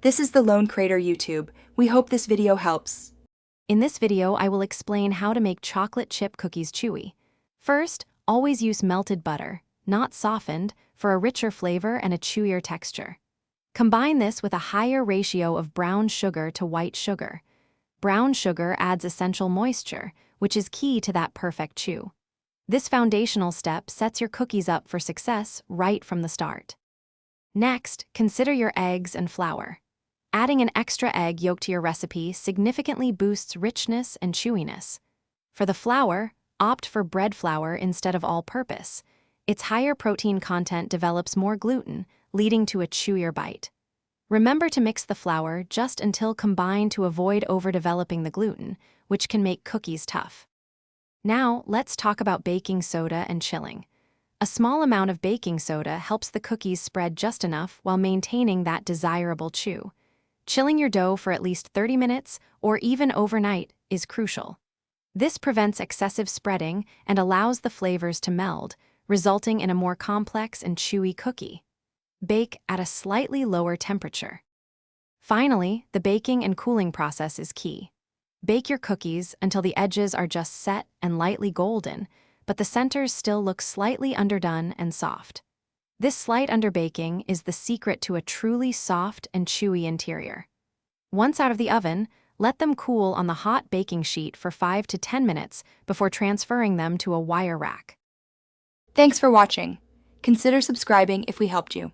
This is the Lone Crater YouTube. We hope this video helps. In this video, I will explain how to make chocolate chip cookies chewy. First, always use melted butter, not softened, for a richer flavor and a chewier texture. Combine this with a higher ratio of brown sugar to white sugar. Brown sugar adds essential moisture, which is key to that perfect chew. This foundational step sets your cookies up for success right from the start. Next, consider your eggs and flour. Adding an extra egg yolk to your recipe significantly boosts richness and chewiness. For the flour, opt for bread flour instead of all-purpose. Its higher protein content develops more gluten, leading to a chewier bite. Remember to mix the flour just until combined to avoid overdeveloping the gluten, which can make cookies tough. Now, let's talk about baking soda and chilling. A small amount of baking soda helps the cookies spread just enough while maintaining that desirable chew. Chilling your dough for at least 30 minutes or even overnight is crucial. This prevents excessive spreading and allows the flavors to meld, resulting in a more complex and chewy cookie. Bake at a slightly lower temperature. Finally, the baking and cooling process is key. Bake your cookies until the edges are just set and lightly golden, but the centers still look slightly underdone and soft. This slight underbaking is the secret to a truly soft and chewy interior. Once out of the oven, let them cool on the hot baking sheet for 5 to 10 minutes before transferring them to a wire rack. Thanks for watching. Consider subscribing if we helped you.